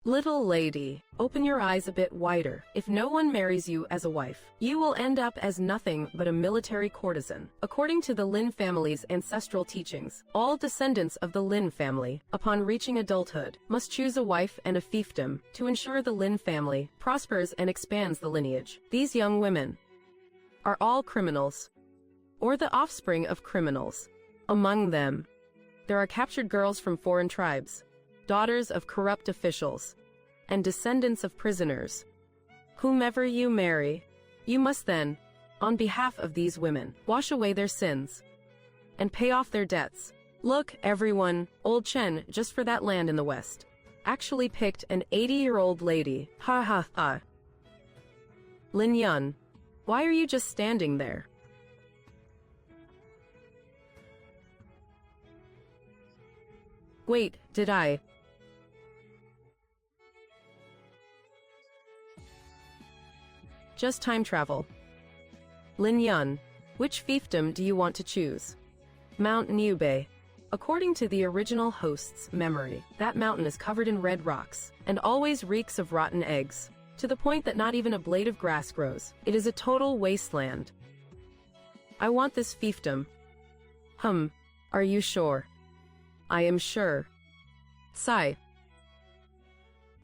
Little lady, open your eyes a bit wider. If no one marries you as a wife, you will end up as nothing but a military courtesan. According to the Lin family's ancestral teachings, all descendants of the Lin family, upon reaching adulthood, must choose a wife and a fiefdom to ensure the Lin family prospers and expands the lineage. These young women are all criminals, or the offspring of criminals. Among them, there are captured girls from foreign tribes, daughters of corrupt officials, and descendants of prisoners. Whomever you marry, you must then, on behalf of these women, wash away their sins and pay off their debts. Look, everyone, old Chen, just for that land in the west, actually picked an 80-year-old lady. Ha ha ha. Lin Yun, why are you just standing there? Wait, did I? Just time travel. Lin Yun, which fiefdom do you want to choose? Mount Nubei. According to the original host's memory, that mountain is covered in red rocks, and always reeks of rotten eggs, to the point that not even a blade of grass grows. It is a total wasteland. I want this fiefdom. Are you sure? I am sure. Sigh.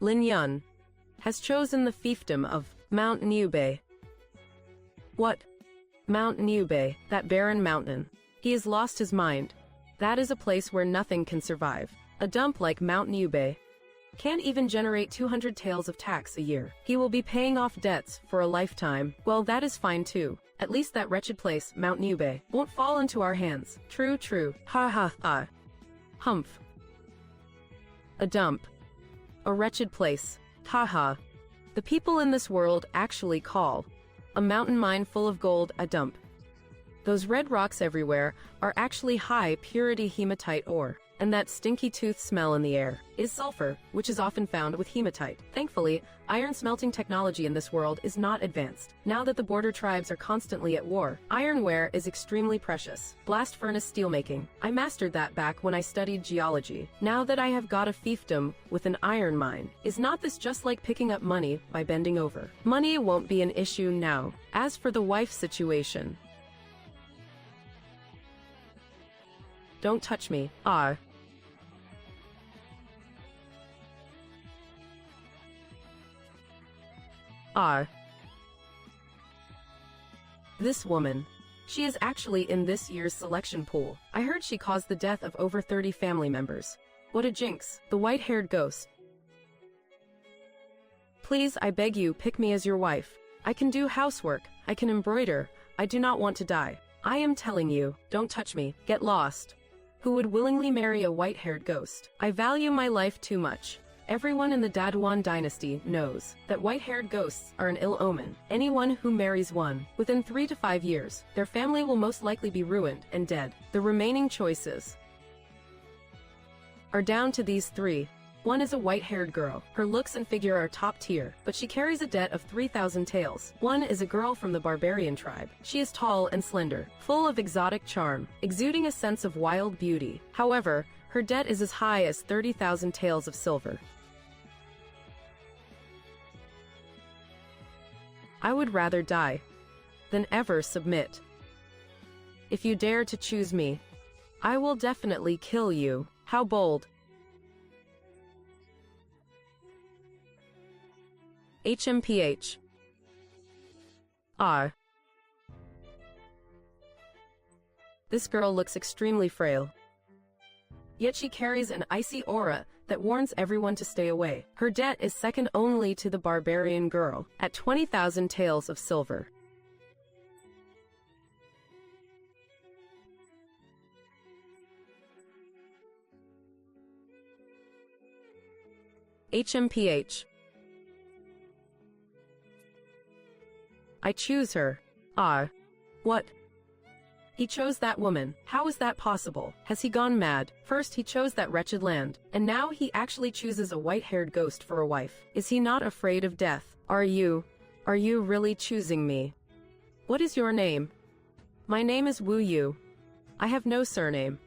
Lin Yun has chosen the fiefdom of Mount Nubei. What? Mount Nubei, that barren mountain. He has lost his mind. That is a place where nothing can survive. A dump like Mount Nubei can't even generate 200 taels of tax a year. He will be paying off debts for a lifetime. Well, that is fine too. At least that wretched place, Mount Nubei, won't fall into our hands. True, true. Ha ha ha. Humph. A dump. A wretched place. Ha ha. The people in this world actually call a mountain mine full of gold a dump. Those red rocks everywhere are actually high-purity hematite ore, and that stinky tooth smell in the air is sulfur, which is often found with hematite. Thankfully, iron smelting technology in this world is not advanced. Now that the border tribes are constantly at war, ironware is extremely precious. Blast furnace steelmaking. I mastered that back when I studied geology. Now that I have got a fiefdom with an iron mine, is not this just like picking up money by bending over? Money won't be an issue now. As for the wife situation, don't touch me. This woman. She is actually in this year's selection pool. I heard she caused the death of over 30 family members. What a jinx. The white-haired ghost. Please, I beg you, pick me as your wife. I can do housework. I can embroider. I do not want to die. I am telling you, don't touch me. Get lost. Who would willingly marry a white-haired ghost? I value my life too much. Everyone in the Daduan dynasty knows that white-haired ghosts are an ill omen. Anyone who marries one, within 3 to 5 years, their family will most likely be ruined and dead. The remaining choices are down to these three. One is a white-haired girl. Her looks and figure are top tier, but she carries a debt of 3,000 taels. One is a girl from the barbarian tribe. She is tall and slender, full of exotic charm, exuding a sense of wild beauty. However, her debt is as high as 30,000 taels of silver. I would rather die than ever submit. If you dare to choose me, I will definitely kill you. How bold. HMPH. This girl looks extremely frail. Yet she carries an icy aura that warns everyone to stay away. Her debt is second only to the barbarian girl, at 20,000 taels of silver. HMPH. I choose her. What? He chose that woman. How is that possible? Has he gone mad? First he chose that wretched land, and now he actually chooses a white-haired ghost for a wife. Is he not afraid of death? Are you really choosing me? What is your name? My name is Wu Yu. I have no surname.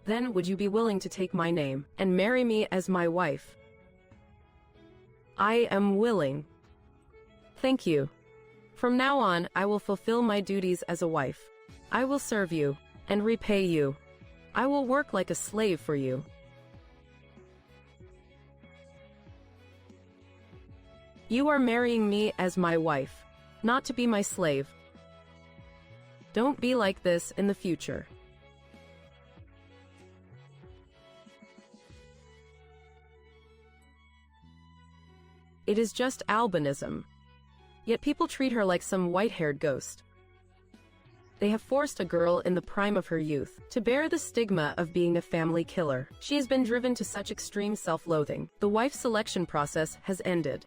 Then would you be willing to take my name and marry me as my wife? I am willing. Thank you. From now on, I will fulfill my duties as a wife. I will serve you and repay you. I will work like a slave for you. You are marrying me as my wife, not to be my slave. Don't be like this in the future. It is just albinism. Yet people treat her like some white-haired ghost. They have forced a girl in the prime of her youth to bear the stigma of being a family killer. She has been driven to such extreme self-loathing. The wife selection process has ended.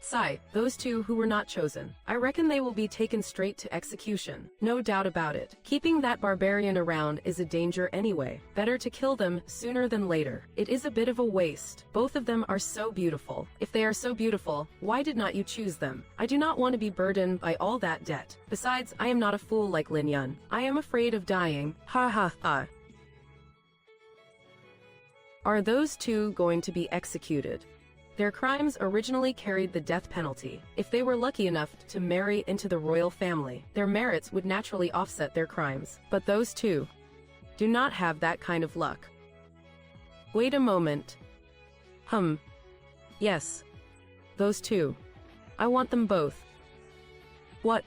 Sigh, those two who were not chosen. I reckon they will be taken straight to execution. No doubt about it. Keeping that barbarian around is a danger anyway. Better to kill them sooner than later. It is a bit of a waste. Both of them are so beautiful. If they are so beautiful, why did not you choose them? I do not want to be burdened by all that debt. Besides, I am not a fool like Lin Yun. I am afraid of dying. Ha ha ha. Are those two going to be executed? Their crimes originally carried the death penalty. If they were lucky enough to marry into the royal family, their merits would naturally offset their crimes. But those two do not have that kind of luck. Wait a moment. Yes. Those two. I want them both. What?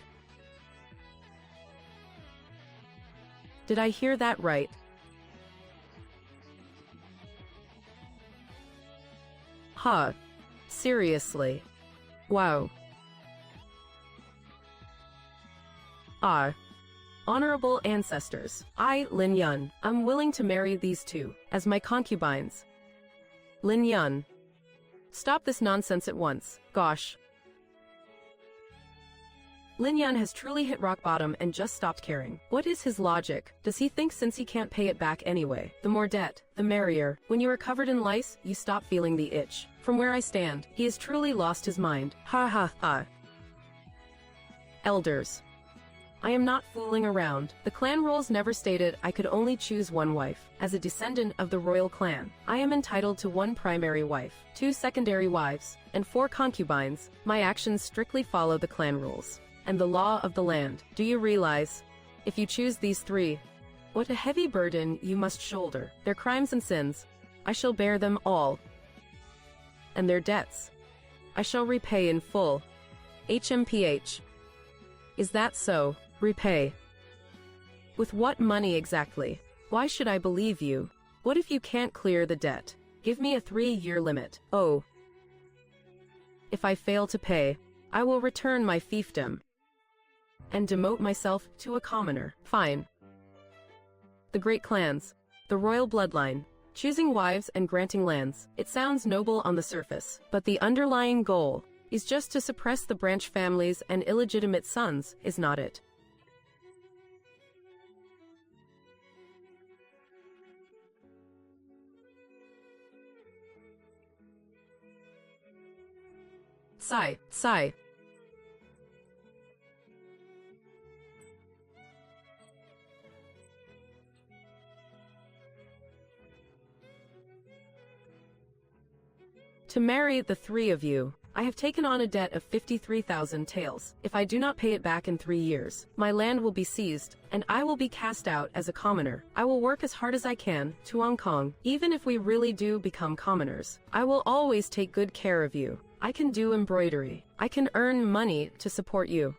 Did I hear that right? Huh. Seriously. Wow. Honorable ancestors, I, Lin Yun, am willing to marry these two as my concubines. Lin Yun. Stop this nonsense at once. Gosh. Lin Yun has truly hit rock bottom and just stopped caring. What is his logic? Does he think since he can't pay it back anyway, the more debt, the merrier? When you are covered in lice, you stop feeling the itch. From where I stand, he has truly lost his mind. Ha ha ha. Elders. I am not fooling around. The clan rules never stated I could only choose one wife. As a descendant of the royal clan, I am entitled to one primary wife, 2 secondary wives, and 4 concubines. My actions strictly follow the clan rules and the law of the land. Do you realize? If you choose these 3, what a heavy burden you must shoulder. Their crimes and sins, I shall bear them all. And their debts, I shall repay in full. HMPH. Is that so? Repay. With what money exactly? Why should I believe you? What if you can't clear the debt? Give me a 3-year limit. Oh. If I fail to pay, I will return my fiefdom and demote myself to a commoner. Fine. The great clans, the royal bloodline, choosing wives and granting lands. It sounds noble on the surface, but the underlying goal is just to suppress the branch families and illegitimate sons, is not it? Sigh. To marry the 3 of you, I have taken on a debt of 53,000 taels. If I do not pay it back in 3 years, my land will be seized, and I will be cast out as a commoner. I will work as hard as I can to Hong Kong. Even if we really do become commoners, I will always take good care of you. I can do embroidery. I can earn money to support you.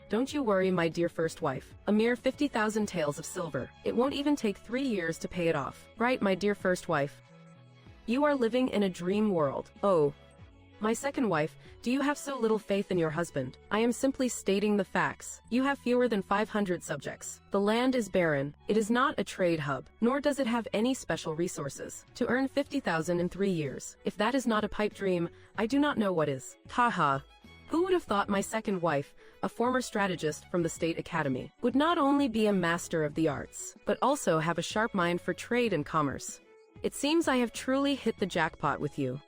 Don't you worry, my dear first wife. A mere 50,000 taels of silver. It won't even take 3 years to pay it off. Right, my dear first wife? You are living in a dream world. Oh. My second wife, do you have so little faith in your husband? I am simply stating the facts. You have fewer than 500 subjects. The land is barren. It is not a trade hub, nor does it have any special resources. To earn 50,000 in 3 years, if that is not a pipe dream, I do not know what is. Haha. Who would have thought my second wife, a former strategist from the State Academy, would not only be a master of the arts, but also have a sharp mind for trade and commerce? It seems I have truly hit the jackpot with you.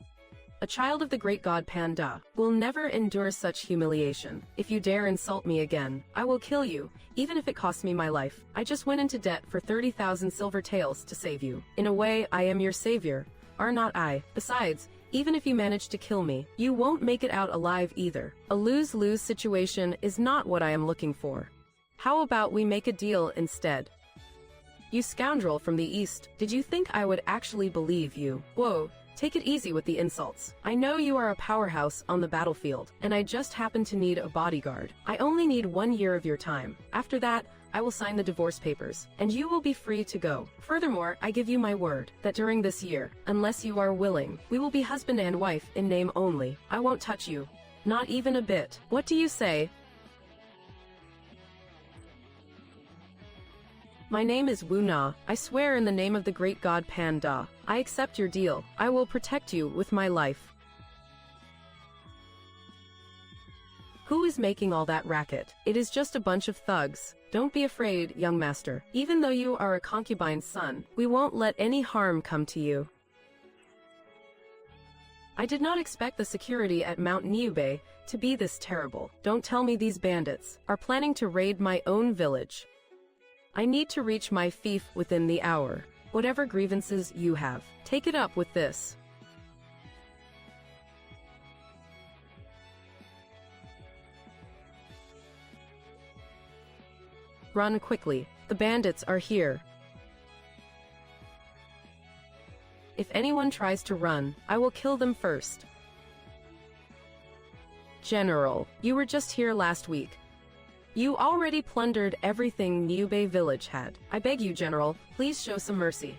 a child of the great god Panda, will never endure such humiliation. If you dare insult me again, I will kill you, even if it costs me my life. I just went into debt for 30,000 silver taels to save you. In a way, I am your savior, are not I? Besides, even if you manage to kill me, you won't make it out alive either. A lose-lose situation is not what I am looking for. How about we make a deal instead? You scoundrel from the east, did you think I would actually believe you? Whoa, take it easy with the insults. I know you are a powerhouse on the battlefield, and I just happen to need a bodyguard. I only need 1 year of your time. After that, I will sign the divorce papers, and you will be free to go. Furthermore, I give you my word that during this year, unless you are willing, we will be husband and wife in name only. I won't touch you. Not even a bit. What do you say? My name is Wu Na. I swear in the name of the great god Panda. I accept your deal. I will protect you with my life. Who is making all that racket? It is just a bunch of thugs. Don't be afraid, young master. Even though you are a concubine's son, we won't let any harm come to you. I did not expect the security at Mount Niubei to be this terrible. Don't tell me these bandits are planning to raid my own village. I need to reach my fief within the hour. Whatever grievances you have, take it up with this. Run quickly. The bandits are here. If anyone tries to run, I will kill them first. General, you were just here last week. You already plundered everything Niubei village had. I beg you, General, please show some mercy.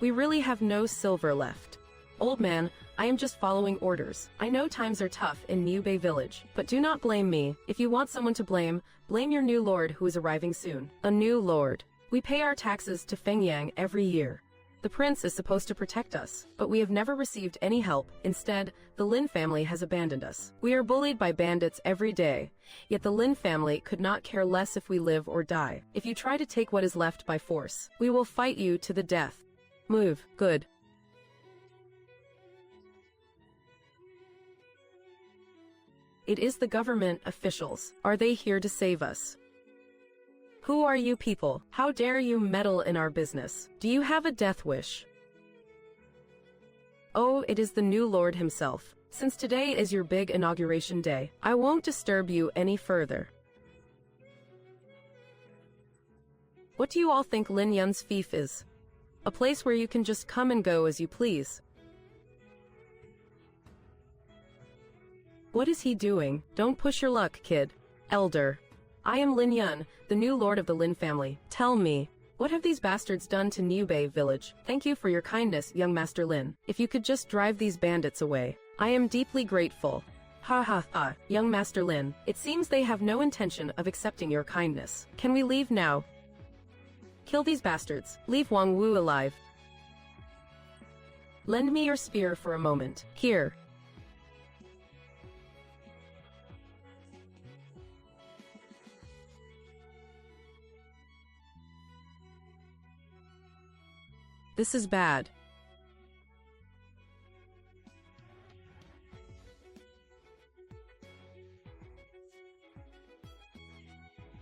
We really have no silver left. Old man, I am just following orders. I know times are tough in Niubei village, but do not blame me. If you want someone to blame, blame your new lord who is arriving soon. A new lord. We pay our taxes to Fengyang every year. The prince is supposed to protect us, but we have never received any help. Instead, the Lin family has abandoned us. We are bullied by bandits every day, yet the Lin family could not care less if we live or die. If you try to take what is left by force, we will fight you to the death. Move. Good. It is the government officials. Are they here to save us? Who are you people? How dare you meddle in our business? Do you have a death wish? Oh, it is the new lord himself. Since today is your big inauguration day, I won't disturb you any further. What do you all think Lin Yun's fief is? A place where you can just come and go as you please. What is he doing? Don't push your luck, kid. Elder. I am Lin Yun, the new lord of the Lin family. Tell me, what have these bastards done to Niubei village? Thank you for your kindness, young Master Lin. If you could just drive these bandits away, I am deeply grateful. Ha ha ha, young Master Lin. It seems they have no intention of accepting your kindness. Can we leave now? Kill these bastards. Leave Wang Wu alive. Lend me your spear for a moment. Here. This is bad.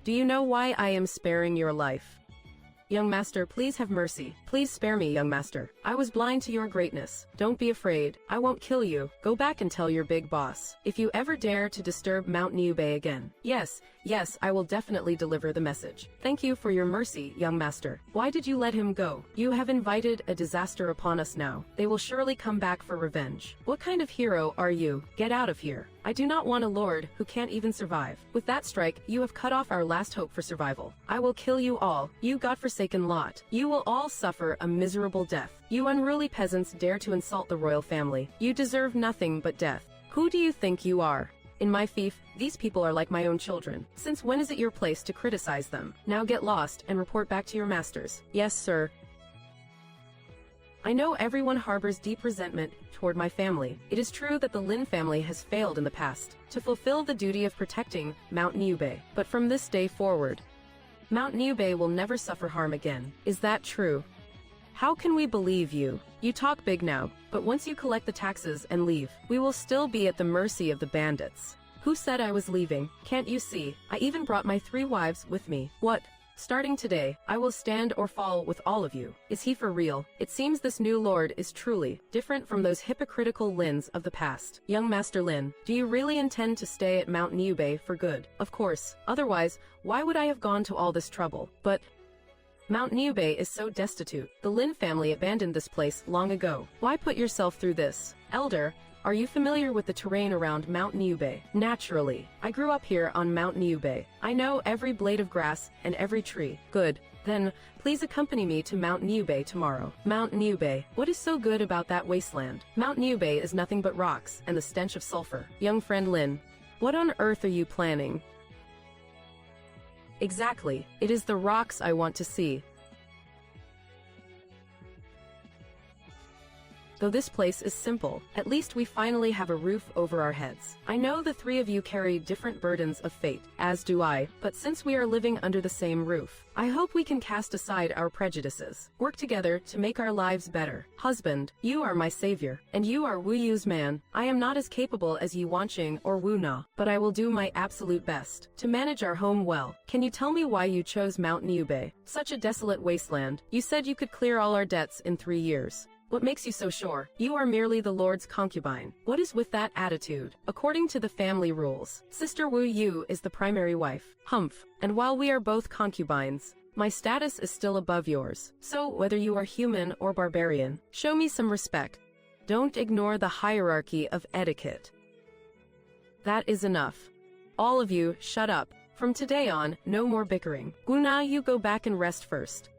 Do you know why I am sparing your life? Young master, please have mercy. Please spare me, young master. I was blind to your greatness. Don't be afraid. I won't kill you. Go back and tell your big boss. If you ever dare to disturb Mount Niubei again. Yes, I will definitely deliver the message. Thank you for your mercy, young master. Why did you let him go? You have invited a disaster upon us now. They will surely come back for revenge. What kind of hero are you? Get out of here. I do not want a lord who can't even survive. With that strike, you have cut off our last hope for survival. I will kill you all, you godforsaken lot. You will all suffer a miserable death. You unruly peasants dare to insult the royal family. You deserve nothing but death. Who do you think you are? In my fief, these people are like my own children. Since when is it your place to criticize them? Now get lost and report back to your masters. Yes, sir. I know everyone harbors deep resentment toward my family. It is true that the Lin family has failed in the past to fulfill the duty of protecting Mount Niubei. But from this day forward, Mount Niubei will never suffer harm again. Is that true? How can we believe you? You talk big now, but once you collect the taxes and leave, we will still be at the mercy of the bandits. Who said I was leaving? Can't you see? I even brought my 3 wives with me. What? Starting today, I will stand or fall with all of you. Is he for real? It seems this new lord is truly different from those hypocritical Lins of the past. Young Master Lin, do you really intend to stay at Mount Niubei for good? Of course. Otherwise, why would I have gone to all this trouble? But Mount Niubei is so destitute. The Lin family abandoned this place long ago. Why put yourself through this? Elder, are you familiar with the terrain around Mount Niubei? Naturally. I grew up here on Mount Niubei. I know every blade of grass and every tree. Good. Then, please accompany me to Mount Niubei tomorrow. Mount Niubei. What is so good about that wasteland? Mount Niubei is nothing but rocks and the stench of sulfur. Young friend Lin, what on earth are you planning? Exactly. It is the rocks I want to see. Though this place is simple, at least we finally have a roof over our heads. I know the 3 of you carry different burdens of fate, as do I, but since we are living under the same roof, I hope we can cast aside our prejudices, work together to make our lives better. Husband, you are my savior, and you are Wu Yu's man. I am not as capable as Yi Wanqing or Wu Na, but I will do my absolute best to manage our home well. Can you tell me why you chose Mount Niubei? Such a desolate wasteland. You said you could clear all our debts in 3 years. What makes you so sure? You are merely the Lord's concubine. What is with that attitude? According to the family rules, Sister Wu Yu is the primary wife. Humph. And while we are both concubines, my status is still above yours. So, whether you are human or barbarian, show me some respect. Don't ignore the hierarchy of etiquette. That is enough. All of you, shut up. From today on, no more bickering. Wu Na, you go back and rest first.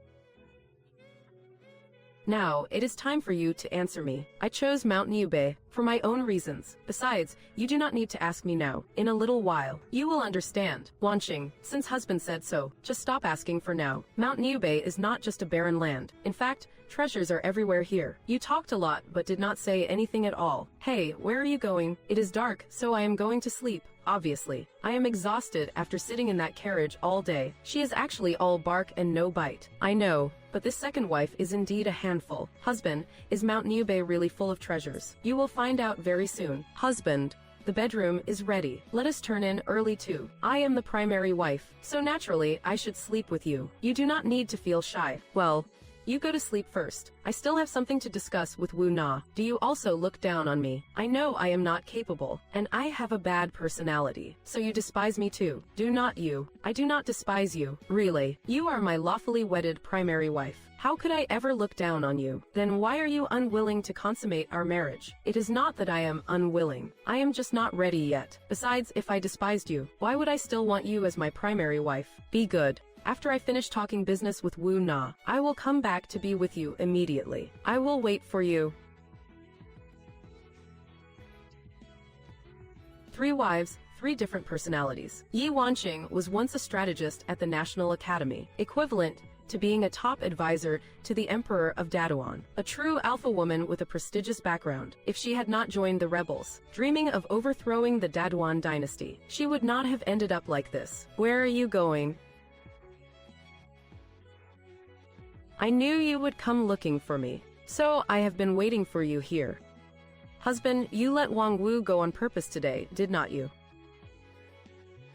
Now, it is time for you to answer me. I chose Mount Niubei for my own reasons. Besides, you do not need to ask me now. In a little while, you will understand. Wanqing, since husband said so, just stop asking for now. Mount Niubei is not just a barren land. In fact, treasures are everywhere here. You talked a lot but did not say anything at all. Hey, where are you going? It is dark, so I am going to sleep. Obviously. I am exhausted after sitting in that carriage all day. She is actually all bark and no bite. I know, but this second wife is indeed a handful. Husband, is Mount Niubei really full of treasures? You will find out very soon. Husband, the bedroom is ready. Let us turn in early too. I am the primary wife, so naturally I should sleep with you. You do not need to feel shy. Well, you go to sleep first. I still have something to discuss with Wu Na. Do you also look down on me? I know I am not capable, and I have a bad personality. So you despise me too. Do not you. I do not despise you. Really. You are my lawfully wedded primary wife. How could I ever look down on you? Then why are you unwilling to consummate our marriage? It is not that I am unwilling. I am just not ready yet. Besides, if I despised you, why would I still want you as my primary wife? Be good. After I finish talking business with Wu Na, I will come back to be with you immediately. I will wait for you. 3 wives, 3 different personalities. Yi Wanqing was once a strategist at the National Academy, equivalent to being a top advisor to the Emperor of Daduan, a true alpha woman with a prestigious background. If she had not joined the rebels, dreaming of overthrowing the Daduan dynasty, she would not have ended up like this. Where are you going? I knew you would come looking for me, so I have been waiting for you here. Husband, you let Wang Wu go on purpose today, did not you?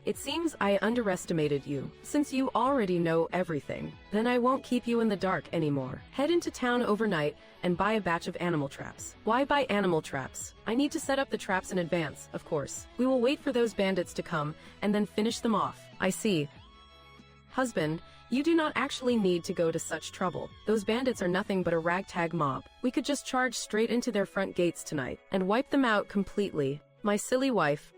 It seems I underestimated you. Since you already know everything, then I won't keep you in the dark anymore. Head into town overnight and buy a batch of animal traps. Why buy animal traps? I need to set up the traps in advance, of course. We will wait for those bandits to come and then finish them off. I see. Husband, you do not actually need to go to such trouble. Those bandits are nothing but a ragtag mob. We could just charge straight into their front gates tonight and wipe them out completely. My silly wife,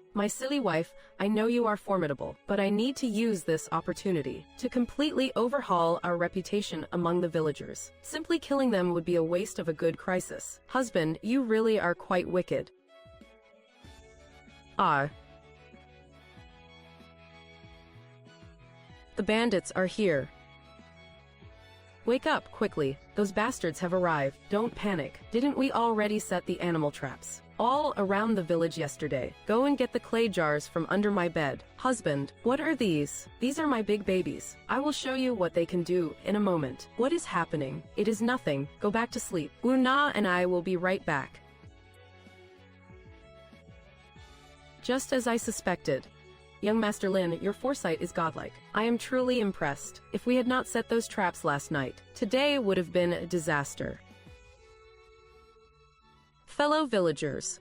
I know you are formidable, but I need to use this opportunity to completely overhaul our reputation among the villagers. Simply killing them would be a waste of a good crisis. Husband, you really are quite wicked. Ah. The bandits are here. Wake up, quickly. Those bastards have arrived. Don't panic. Didn't we already set the animal traps? All around the village yesterday. Go and get the clay jars from under my bed. Husband, what are these? These are my big babies. I will show you what they can do in a moment. What is happening? It is nothing. Go back to sleep. Una and I will be right back. Just as I suspected. Young Master Lin, your foresight is godlike. I am truly impressed. If we had not set those traps last night, today would have been a disaster. Fellow villagers,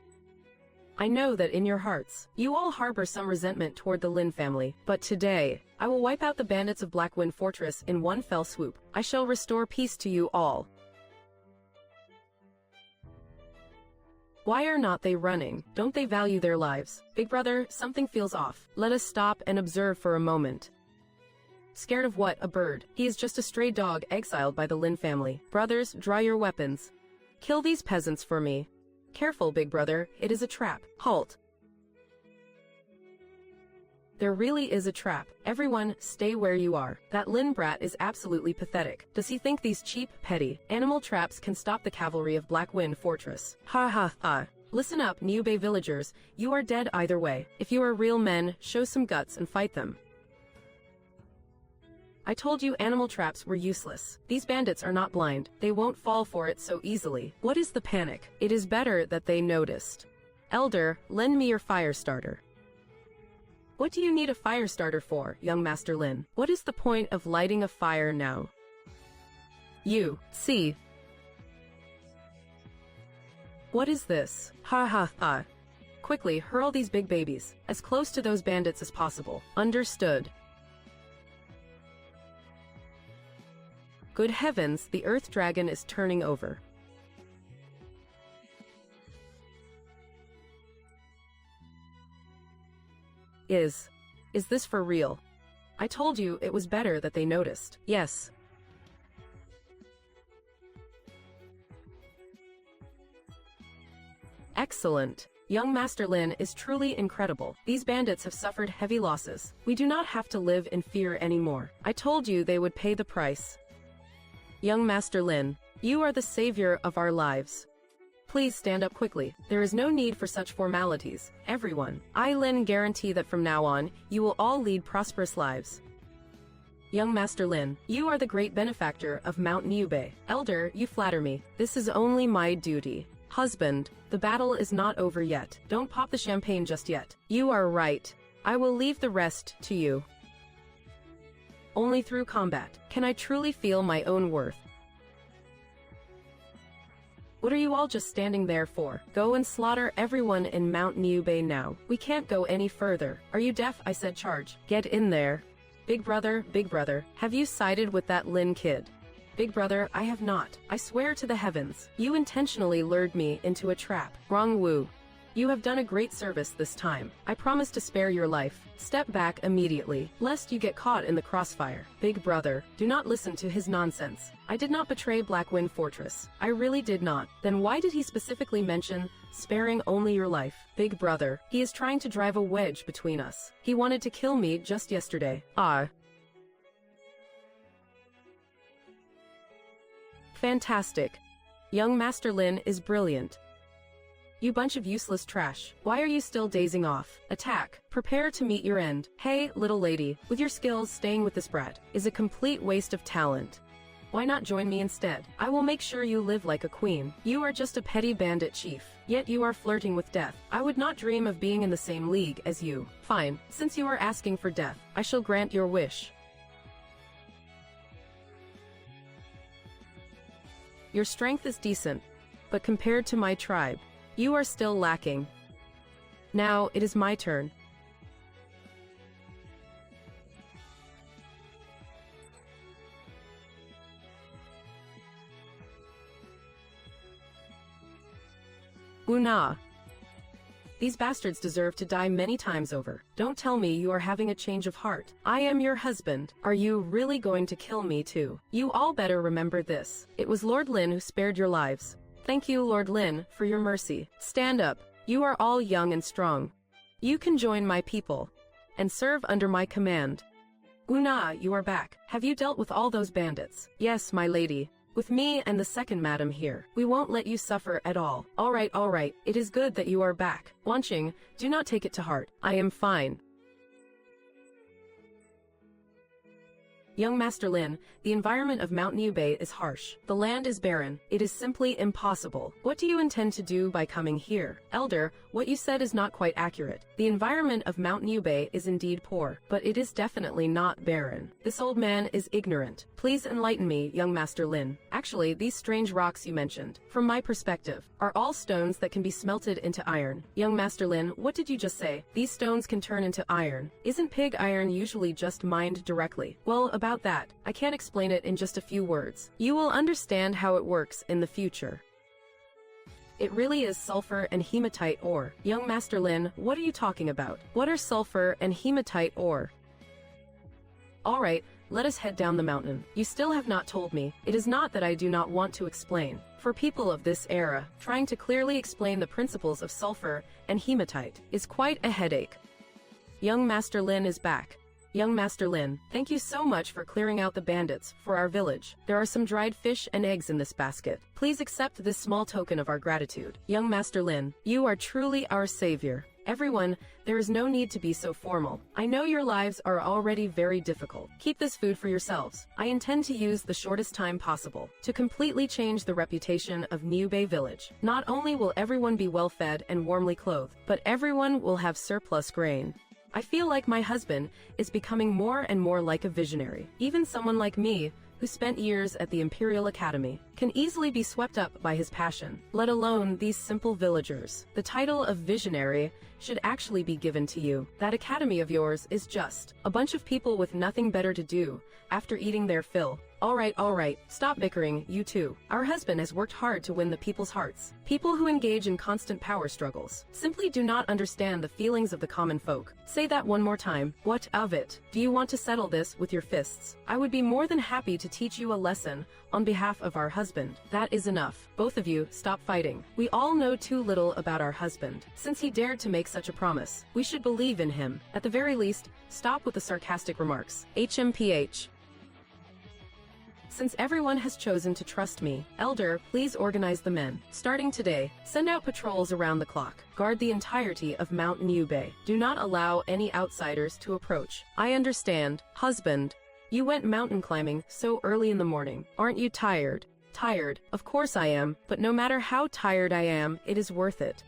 I know that in your hearts, you all harbor some resentment toward the Lin family, but today, I will wipe out the bandits of Blackwind Fortress in one fell swoop. I shall restore peace to you all. Why are not they running? Don't they value their lives? Big brother, something feels off. Let us stop and observe for a moment. Scared of what? A bird. He is just a stray dog exiled by the Lin family. Brothers, draw your weapons. Kill these peasants for me. Careful, big brother, it is a trap. Halt. There really is a trap. Everyone, stay where you are. That Lin brat is absolutely pathetic. Does he think these cheap, petty, animal traps can stop the cavalry of Blackwind Fortress? Ha ha ha. Listen up, Niubei villagers. You are dead either way. If you are real men, show some guts and fight them. I told you animal traps were useless. These bandits are not blind. They won't fall for it so easily. What is the panic? It is better that they noticed. Elder, lend me your fire starter. What do you need a fire starter for, young Master Lin? What is the point of lighting a fire now? You, see. What is this? Ha ha ha. Quickly, hurl these big babies, as close to those bandits as possible. Understood. Good heavens, the earth dragon is turning over. Is this for real? I told you it was better that they noticed. Yes. Excellent. Young Master Lin is truly incredible. These bandits have suffered heavy losses. We do not have to live in fear anymore. I told you they would pay the price. Young Master Lin, you are the savior of our lives. Please stand up quickly. There is no need for such formalities. Everyone, I, Lin, guarantee that from now on, you will all lead prosperous lives. Young Master Lin, you are the great benefactor of Mount Niubei. Elder, you flatter me. This is only my duty. Husband, the battle is not over yet. Don't pop the champagne just yet. You are right. I will leave the rest to you. Only through combat can I truly feel my own worth. What are you all just standing there for? Go and slaughter everyone in Mount Niubei now. We can't go any further. Are you deaf? I said charge. Get in there. Big brother, have you sided with that Lin kid? Big brother, I have not. I swear to the heavens. You intentionally lured me into a trap. Wrong Wu. You have done a great service this time. I promise to spare your life. Step back immediately, lest you get caught in the crossfire. Big brother, do not listen to his nonsense. I did not betray Blackwind Fortress. I really did not. Then why did he specifically mention sparing only your life? Big brother, he is trying to drive a wedge between us. He wanted to kill me just yesterday. Ah. Fantastic. Young Master Lin is brilliant. You bunch of useless trash. Why are you still dazing off? Attack. Prepare to meet your end. Hey, little lady, with your skills, staying with this brat is a complete waste of talent. Why not join me instead? I will make sure you live like a queen. You are just a petty bandit chief, yet you are flirting with death. I would not dream of being in the same league as you. Fine, since you are asking for death, I shall grant your wish. Your strength is decent, but compared to my tribe, you are still lacking. Now, it is my turn. Una. These bastards deserve to die many times over. Don't tell me you are having a change of heart. I am your husband. Are you really going to kill me too? You all better remember this. It was Lord Lin who spared your lives. Thank you, Lord Lin, for your mercy. Stand up. You are all young and strong. You can join my people and serve under my command. Una, you are back. Have you dealt with all those bandits? Yes, my lady. With me and the second madam here. We won't let you suffer at all. All right. It is good that you are back. Wanqing, do not take it to heart. I am fine. Young Master Lin, the environment of Mount Nubei is harsh. The land is barren. It is simply impossible. What do you intend to do by coming here? Elder, what you said is not quite accurate. The environment of Mount Nubei is indeed poor, but it is definitely not barren. This old man is ignorant. Please enlighten me, young Master Lin. Actually, these strange rocks you mentioned, from my perspective, are all stones that can be smelted into iron. Young Master Lin, what did you just say? These stones can turn into iron. Isn't pig iron usually just mined directly? Well, about that, I can't explain it in just a few words. You will understand how it works in the future. It really is sulfur and hematite ore. Young Master Lin, what are you talking about? What are sulfur and hematite ore? Alright, let us head down the mountain. You still have not told me. It is not that I do not want to explain. For people of this era, trying to clearly explain the principles of sulfur and hematite is quite a headache. Young Master Lin is back. Young Master Lin, thank you so much for clearing out the bandits for our village. There are some dried fish and eggs in this basket. Please accept this small token of our gratitude. Young Master Lin, you are truly our savior. Everyone, there is no need to be so formal. I know your lives are already very difficult. Keep this food for yourselves. I intend to use the shortest time possible to completely change the reputation of Nubei Village. Not only will everyone be well fed and warmly clothed, but everyone will have surplus grain. I feel like my husband is becoming more and more like a visionary. Even someone like me, who spent years at the Imperial Academy, can easily be swept up by his passion, let alone these simple villagers. The title of visionary should actually be given to you. That academy of yours is just a bunch of people with nothing better to do after eating their fill. All right, stop bickering, you two. Our husband has worked hard to win the people's hearts. People who engage in constant power struggles simply do not understand the feelings of the common folk. Say that one more time. What of it? Do you want to settle this with your fists? I would be more than happy to teach you a lesson on behalf of our husband. That is enough. Both of you, stop fighting. We all know too little about our husband. Since he dared to make such a promise, we should believe in him. At the very least, stop with the sarcastic remarks. HMPH. Since everyone has chosen to trust me, Elder, please organize the men. Starting today, send out patrols around the clock. Guard the entirety of Mount Nubei. Do not allow any outsiders to approach. I understand. Husband, you went mountain climbing so early in the morning. Aren't you tired? Tired? Of course I am, but no matter how tired I am, it is worth it.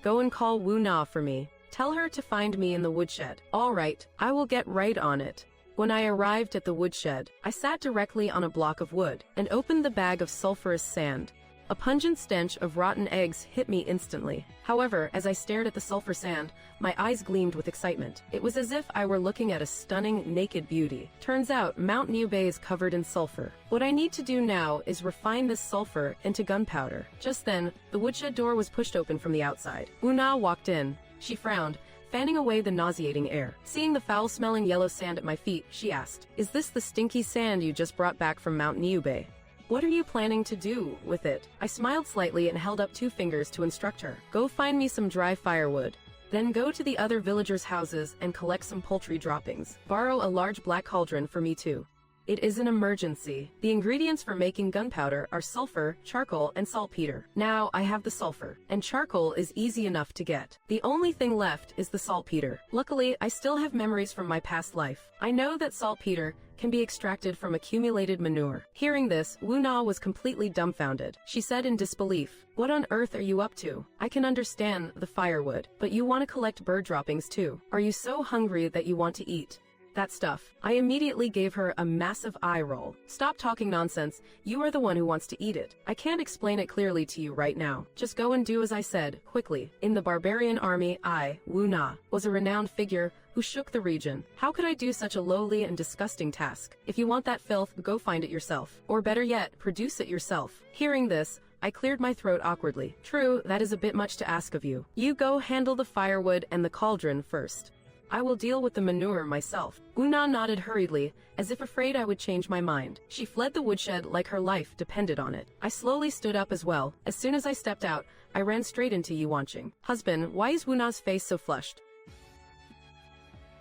Go and call Wu Na for me. Tell her to find me in the woodshed. All right, I will get right on it. When I arrived at the woodshed, I sat directly on a block of wood and opened the bag of sulfurous sand. A pungent stench of rotten eggs hit me instantly. However, as I stared at the sulfur sand, my eyes gleamed with excitement. It was as if I were looking at a stunning, naked beauty. Turns out, Mount Nubei is covered in sulfur. What I need to do now is refine this sulfur into gunpowder. Just then, the woodshed door was pushed open from the outside. Wu Na walked in. She frowned, fanning away the nauseating air. Seeing the foul-smelling yellow sand at my feet, she asked, "Is this the stinky sand you just brought back from Mount Nubei? What are you planning to do with it?" I smiled slightly and held up 2 fingers to instruct her. "Go find me some dry firewood. Then go to the other villagers' houses and collect some poultry droppings. Borrow a large black cauldron for me too. It is an emergency. The ingredients for making gunpowder are sulfur, charcoal, and saltpeter. Now I have the sulfur, and charcoal is easy enough to get. The only thing left is the saltpeter. Luckily, I still have memories from my past life. I know that saltpeter can be extracted from accumulated manure." Hearing this, Wu Na was completely dumbfounded. She said in disbelief, "What on earth are you up to? I can understand the firewood, but you want to collect bird droppings too. Are you so hungry that you want to eat that stuff?" I immediately gave her a massive eye roll. "Stop talking nonsense. You are the one who wants to eat it. I can't explain it clearly to you right now. Just go and do as I said, quickly." In the barbarian army, I, Wu Na, was a renowned figure who shook the region. How could I do such a lowly and disgusting task? If you want that filth, go find it yourself. Or better yet, produce it yourself. Hearing this, I cleared my throat awkwardly. True, that is a bit much to ask of you. You go handle the firewood and the cauldron first. I will deal with the manure myself. Wu Na nodded hurriedly, as if afraid I would change my mind. She fled the woodshed like her life depended on it. I slowly stood up as well. As soon as I stepped out, I ran straight into Wanqing. "Husband, why is Wu Na's face so flushed?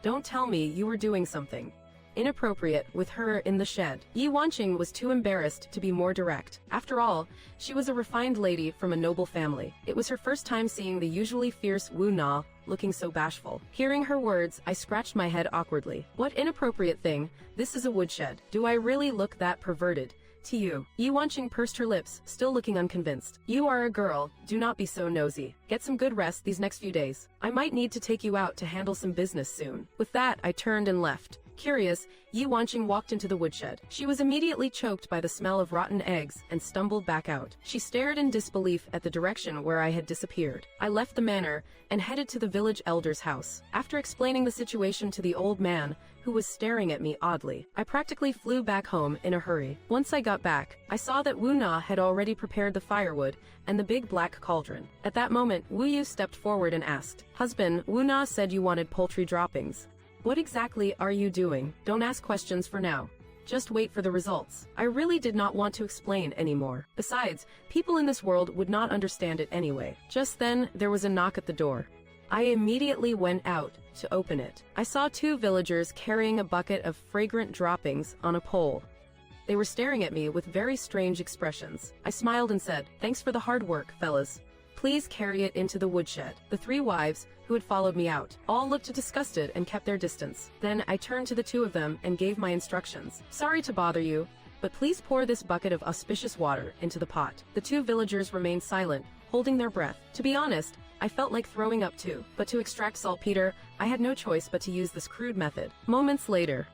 Don't tell me you were doing something." inappropriate with her in the shed. Yi Wanqing was too embarrassed to be more direct. After all, she was a refined lady from a noble family. It was her first time seeing the usually fierce Wu Na looking so bashful. Hearing her words, I scratched my head awkwardly. What inappropriate thing? This is a woodshed. Do I really look that perverted to you? Yi Wanqing pursed her lips, still looking unconvinced. You are a girl. Do not be so nosy. Get some good rest these next few days. I might need to take you out to handle some business soon. With that, I turned and left. Curious, Yi Wanqing walked into the woodshed. She was immediately choked by the smell of rotten eggs and stumbled back out. She stared in disbelief at the direction where I had disappeared. I left the manor and headed to the village elder's house. After explaining the situation to the old man, who was staring at me oddly, I practically flew back home in a hurry. Once I got back, I saw that Wu Na had already prepared the firewood and the big black cauldron. At that moment, Wu Yu stepped forward and asked, "Husband, Wu Na said you wanted poultry droppings. What exactly are you doing? Don't ask questions for now. Just wait for the results." I really did not want to explain anymore. Besides, people in this world would not understand it anyway. Just then, there was a knock at the door. I immediately went out to open it. I saw two villagers carrying a bucket of fragrant droppings on a pole. They were staring at me with very strange expressions. I smiled and said, "Thanks for the hard work, fellas. Please carry it into the woodshed." The three wives, who had followed me out, all looked disgusted and kept their distance. Then I turned to the two of them and gave my instructions. "Sorry to bother you, but please pour this bucket of auspicious water into the pot." The two villagers remained silent, holding their breath. To be honest, I felt like throwing up too, but to extract saltpeter, I had no choice but to use this crude method. Moments later,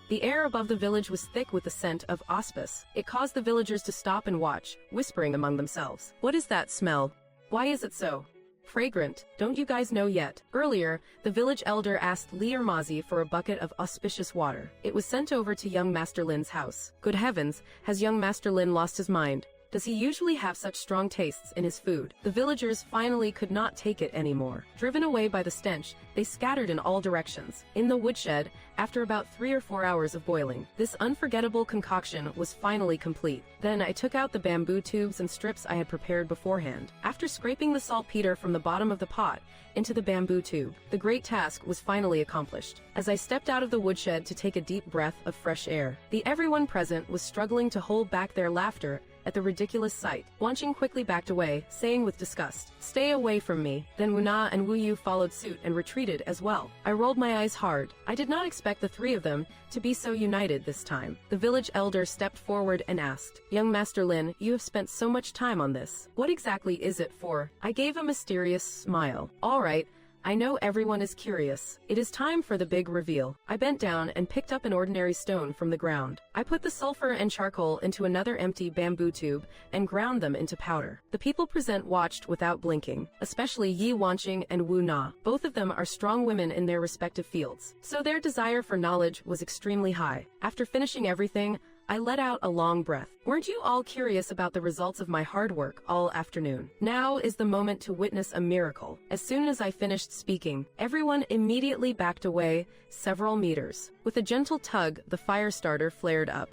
the air above the village was thick with the scent of auspice. It caused the villagers to stop and watch, whispering among themselves. "What is that smell? Why is it so fragrant? Don't you guys know yet?" Earlier, the village elder asked Li Ermazi for a bucket of auspicious water. It was sent over to young Master Lin's house. Good heavens, has young Master Lin lost his mind? Does he usually have such strong tastes in his food? The villagers finally could not take it anymore. Driven away by the stench, they scattered in all directions. In the woodshed, after about 3 or 4 hours of boiling, this unforgettable concoction was finally complete. Then I took out the bamboo tubes and strips I had prepared beforehand. After scraping the saltpeter from the bottom of the pot into the bamboo tube, the great task was finally accomplished. As I stepped out of the woodshed to take a deep breath of fresh air, everyone present was struggling to hold back their laughter at the ridiculous sight. Wanqing quickly backed away, saying with disgust, "Stay away from me." Then Wu Na and Wu Yu followed suit and retreated as well. I rolled my eyes hard. I did not expect the three of them to be so united this time. The village elder stepped forward and asked, "Young Master Lin, you have spent so much time on this. What exactly is it for?" I gave a mysterious smile. "All right. I know everyone is curious. It is time for the big reveal." I bent down and picked up an ordinary stone from the ground. I put the sulfur and charcoal into another empty bamboo tube and ground them into powder. The people present watched without blinking, especially Yi Wanqing and Wu Na. Both of them are strong women in their respective fields, so their desire for knowledge was extremely high. After finishing everything, I let out a long breath. Weren't you all curious about the results of my hard work all afternoon? Now is the moment to witness a miracle. As soon as I finished speaking, everyone immediately backed away several meters. With a gentle tug, the fire starter flared up.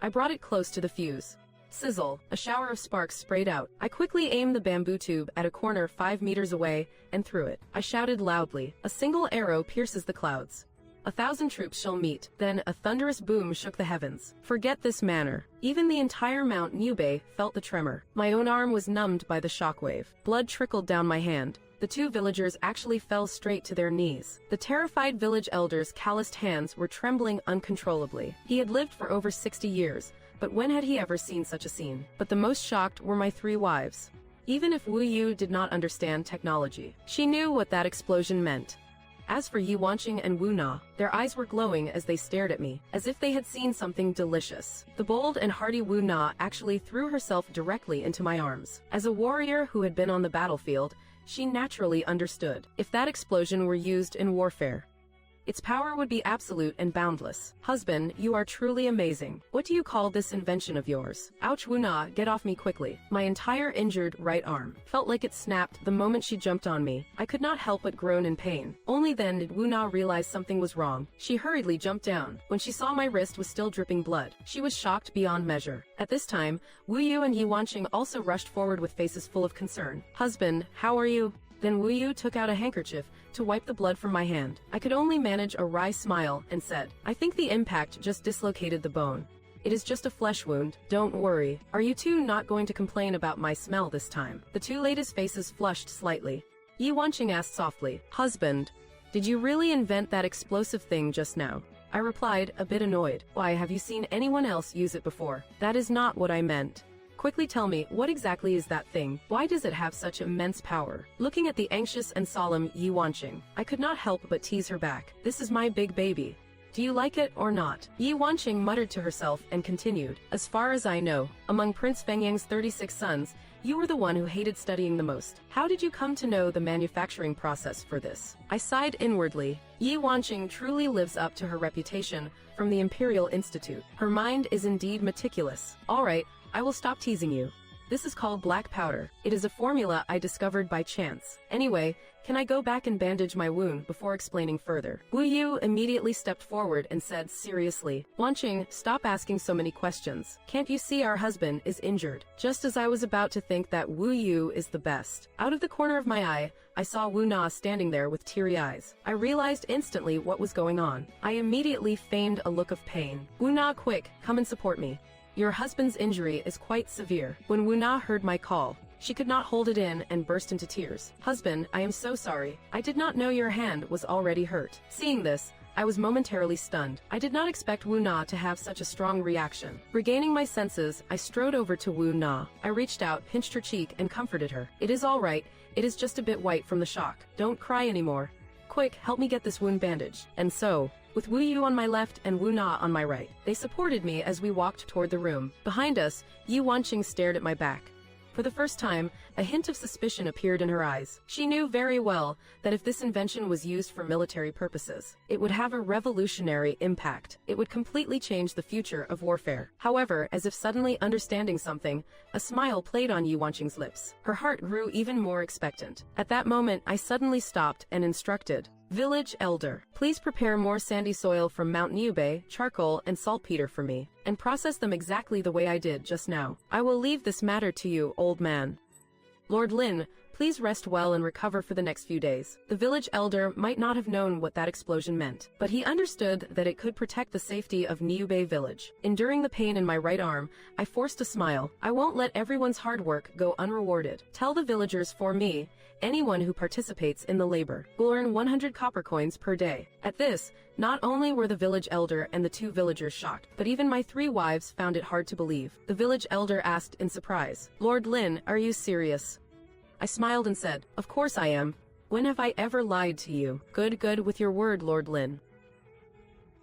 I brought it close to the fuse. Sizzle, a shower of sparks sprayed out. I quickly aimed the bamboo tube at a corner 5 meters away and threw it. I shouted loudly, "A single arrow pierces the clouds. 1,000 troops shall meet." Then a thunderous boom shook the heavens. Forget this manor. Even the entire Mount Nubei felt the tremor. My own arm was numbed by the shockwave. Blood trickled down my hand. The two villagers actually fell straight to their knees. The terrified village elder's calloused hands were trembling uncontrollably. He had lived for over 60 years, but when had he ever seen such a scene? But the most shocked were my three wives. Even if Wu Yu did not understand technology, she knew what that explosion meant. As for Yi Wanqing and Wu Na, their eyes were glowing as they stared at me, as if they had seen something delicious. The bold and hardy Wu Na actually threw herself directly into my arms. As a warrior who had been on the battlefield, she naturally understood. If that explosion were used in warfare, its power would be absolute and boundless. "Husband, you are truly amazing. What do you call this invention of yours?" "Ouch, Wu Na, get off me quickly." My entire injured right arm felt like it snapped the moment she jumped on me. I could not help but groan in pain. Only then did Wu Na realize something was wrong. She hurriedly jumped down. When she saw my wrist was still dripping blood, she was shocked beyond measure. At this time, Wu Yu and Yi Wanqing also rushed forward with faces full of concern. "Husband, how are you?" Then Wu Yu took out a handkerchief to wipe the blood from my hand. I could only manage a wry smile and said, I think the impact just dislocated the bone. It is just a flesh wound, don't worry. Are you two not going to complain about my smell this time? The two ladies' faces flushed slightly. Yi Wanqing asked softly, Husband, did you really invent that explosive thing just now? I replied, a bit annoyed. Why, have you seen anyone else use it before? That is not what I meant. Quickly tell me, what exactly is that thing? Why does it have such immense power? Looking at the anxious and solemn Yi Wanqing, I could not help but tease her back. This is my big baby. Do you like it or not? Yi Wanqing muttered to herself and continued, as far as I know, among Prince Fengyang's 36 sons, you were the one who hated studying the most. How did you come to know the manufacturing process for this? I sighed inwardly. Yi Wanqing truly lives up to her reputation from the Imperial Institute. Her mind is indeed meticulous. All right, I will stop teasing you. This is called black powder. It is a formula I discovered by chance. Anyway, can I go back and bandage my wound before explaining further? Wu Yu immediately stepped forward and said seriously, Wanqing, stop asking so many questions. Can't you see our husband is injured? Just as I was about to think that Wu Yu is the best. Out of the corner of my eye, I saw Wu Na standing there with teary eyes. I realized instantly what was going on. I immediately feigned a look of pain. Wu Na, quick, come and support me. Your husband's injury is quite severe. When Wu Na heard my call, she could not hold it in and burst into tears. Husband, I am so sorry. I did not know your hand was already hurt. Seeing this, I was momentarily stunned. I did not expect Wu Na to have such a strong reaction. Regaining my senses, I strode over to Wu Na. I reached out, pinched her cheek, and comforted her. It is all right. It is just a bit white from the shock. Don't cry anymore. Quick, help me get this wound bandaged. And so, with Wu Yu on my left and Wu Na on my right, they supported me as we walked toward the room. Behind us, Yi Wanqing stared at my back. For the first time, a hint of suspicion appeared in her eyes. She knew very well that if this invention was used for military purposes, it would have a revolutionary impact. It would completely change the future of warfare. However, as if suddenly understanding something, a smile played on Yi Wanqing's lips. Her heart grew even more expectant. At that moment, I suddenly stopped and instructed, Village Elder, please prepare more sandy soil from Mount Niubei, charcoal, and saltpeter for me, and process them exactly the way I did just now. I will leave this matter to you, old man. Lord Lin, please rest well and recover for the next few days. The village elder might not have known what that explosion meant, but he understood that it could protect the safety of Niubei village. Enduring the pain in my right arm, I forced a smile. I won't let everyone's hard work go unrewarded. Tell the villagers for me, anyone who participates in the labor will earn 100 copper coins per day. At this, not only were the village elder and the two villagers shocked, but even my 3 wives found it hard to believe. The village elder asked in surprise, Lord Lin, are you serious? I smiled and said, of course I am. When have I ever lied to you? Good with your word, Lord Lin.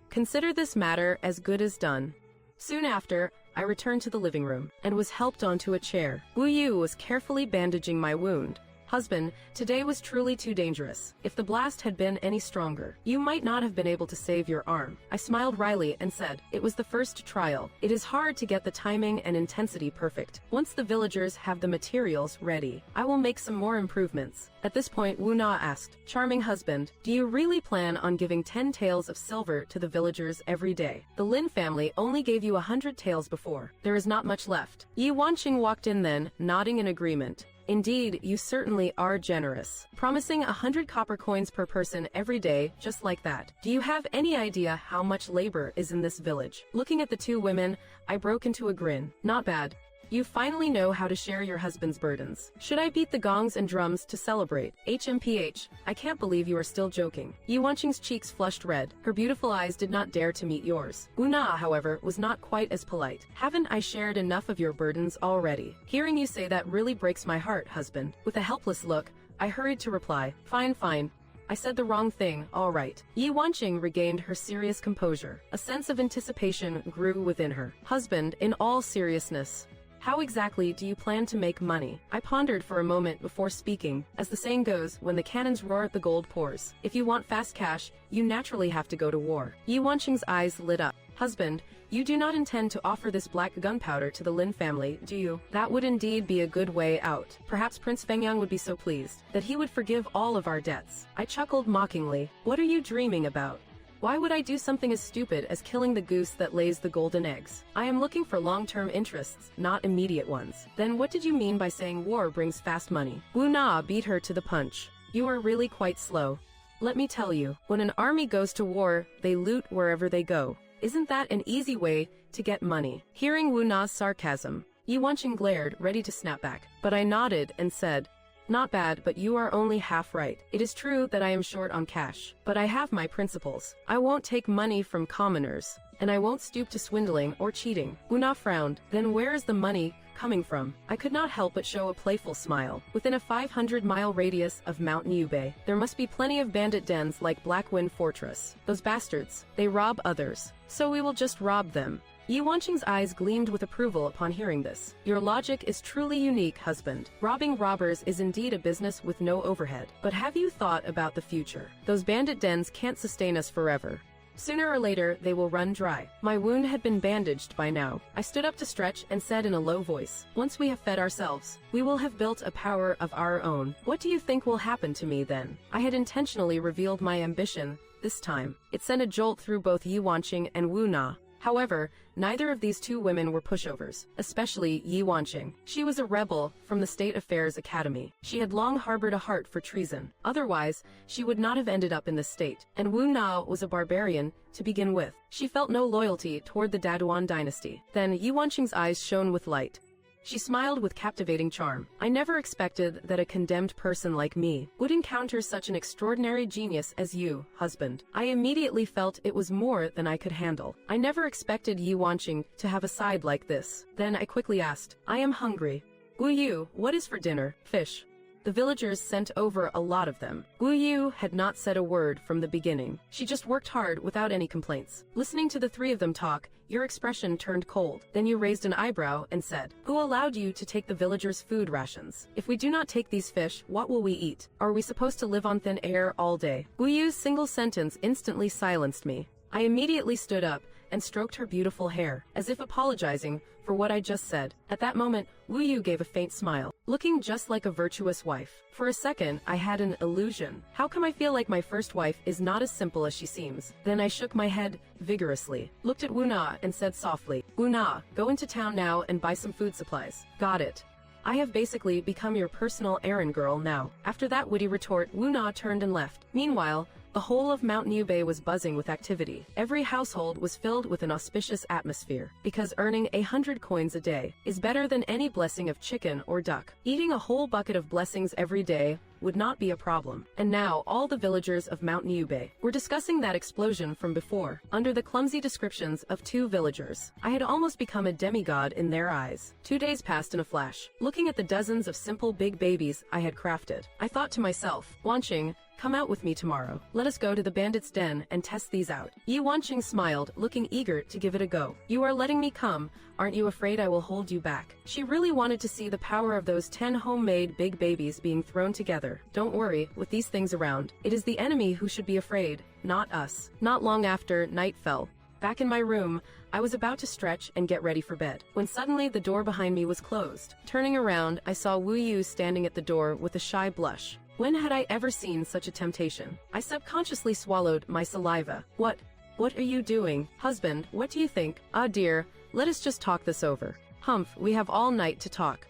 Consider this matter as good as done. Soon after, I returned to the living room and was helped onto a chair. Wu Yu was carefully bandaging my wound. Husband, today was truly too dangerous. If the blast had been any stronger, you might not have been able to save your arm. I smiled wryly and said, it was the first trial. It is hard to get the timing and intensity perfect. Once the villagers have the materials ready, I will make some more improvements. At this point, Wu Na asked, charming husband, do you really plan on giving 10 taels of silver to the villagers every day? The Lin family only gave you 100 taels before. There is not much left. Yi Wanqing walked in then, nodding in agreement. Indeed, you certainly are generous. Promising 100 copper coins per person every day, just like that. Do you have any idea how much labor is in this village? Looking at the 2 women, I broke into a grin. Not bad. You finally know how to share your husband's burdens. Should I beat the gongs and drums to celebrate? HMPH, I can't believe you are still joking. Yi Wanqing's cheeks flushed red. Her beautiful eyes did not dare to meet yours. Wu Na, however, was not quite as polite. Haven't I shared enough of your burdens already? Hearing you say that really breaks my heart, husband. With a helpless look, I hurried to reply, fine. I said the wrong thing, all right. Yi Wanqing regained her serious composure. A sense of anticipation grew within her. Husband, in all seriousness, how exactly do you plan to make money? I pondered for a moment before speaking. As the saying goes, when the cannons roar, the gold pours. If you want fast cash, you naturally have to go to war. Yi Wanqing's eyes lit up. Husband, you do not intend to offer this black gunpowder to the Lin family, do you? That would indeed be a good way out. Perhaps Prince Fengyang would be so pleased that he would forgive all of our debts. I chuckled mockingly. What are you dreaming about? Why would I do something as stupid as killing the goose that lays the golden eggs? I am looking for long-term interests, not immediate ones. Then what did you mean by saying war brings fast money? Wu Na beat her to the punch. You are really quite slow. Let me tell you, when an army goes to war, they loot wherever they go. Isn't that an easy way to get money? Hearing Wu Na's sarcasm, Yi Wanqing glared, ready to snap back. But I nodded and said, not bad, but you are only half right. It is true that I am short on cash, but I have my principles. I won't take money from commoners, and I won't stoop to swindling or cheating. Wu Na frowned. Then where is the money coming from? I could not help but show a playful smile. Within a 500-mile radius of Mount Yubei, there must be plenty of bandit dens like Black Wind Fortress. Those bastards, they rob others. So we will just rob them. Yi Wanqing's eyes gleamed with approval upon hearing this. Your logic is truly unique, husband. Robbing robbers is indeed a business with no overhead. But have you thought about the future? Those bandit dens can't sustain us forever. Sooner or later, they will run dry. My wound had been bandaged by now. I stood up to stretch and said in a low voice, once we have fed ourselves, we will have built a power of our own. What do you think will happen to me then? I had intentionally revealed my ambition this time. It sent a jolt through both Yi Wanqing and Wu Na. However, neither of these two women were pushovers, especially Yi Wanqing. She was a rebel from the State Affairs Academy. She had long harbored a heart for treason. Otherwise, she would not have ended up in this state. And Wu Na was a barbarian to begin with. She felt no loyalty toward the Daduan dynasty. Then Yi Wanqing's eyes shone with light. She smiled with captivating charm. I never expected that a condemned person like me would encounter such an extraordinary genius as you, husband. I immediately felt it was more than I could handle. I never expected Yi Wanqing to have a side like this. Then I quickly asked, I am hungry. Wu Yu, what is for dinner? Fish. The villagers sent over a lot of them. Wu Yu had not said a word from the beginning. She just worked hard without any complaints. Listening to the three of them talk, your expression turned cold. Then you raised an eyebrow and said, who allowed you to take the villagers' food rations? If we do not take these fish, what will we eat? Are we supposed to live on thin air all day? Wu Yu's single sentence instantly silenced me. I immediately stood up and stroked her beautiful hair, as if apologizing for what I just said. At that moment, Wu Yu gave a faint smile, looking just like a virtuous wife. For a second, I had an illusion. How come I feel like my first wife is not as simple as she seems? Then I shook my head vigorously, looked at Wu Na and said softly, Wu Na, go into town now and buy some food supplies. Got it. I have basically become your personal errand girl now. After that witty retort, Wu Na turned and left. Meanwhile, the whole of Mount Yubei was buzzing with activity. Every household was filled with an auspicious atmosphere, because earning 100 coins a day is better than any blessing of chicken or duck. Eating a whole bucket of blessings every day would not be a problem. And now all the villagers of Mount Yubei were discussing that explosion from before, under the clumsy descriptions of two villagers. I had almost become a demigod in their eyes. 2 days passed in a flash, looking at the dozens of simple big babies I had crafted. I thought to myself, Wanqing, come out with me tomorrow. Let us go to the bandits' den and test these out. Yi Wanqing smiled, looking eager to give it a go. You are letting me come. Aren't you afraid I will hold you back? She really wanted to see the power of those 10 homemade big babies being thrown together. Don't worry, with these things around, it is the enemy who should be afraid, not us. Not long after, night fell. Back in my room, I was about to stretch and get ready for bed, when suddenly the door behind me was closed. Turning around, I saw Wu Yu standing at the door with a shy blush. When had I ever seen such a temptation? I subconsciously swallowed my saliva. What are you doing? Husband, what do you think? Ah dear, let us just talk this over. Humph, we have all night to talk.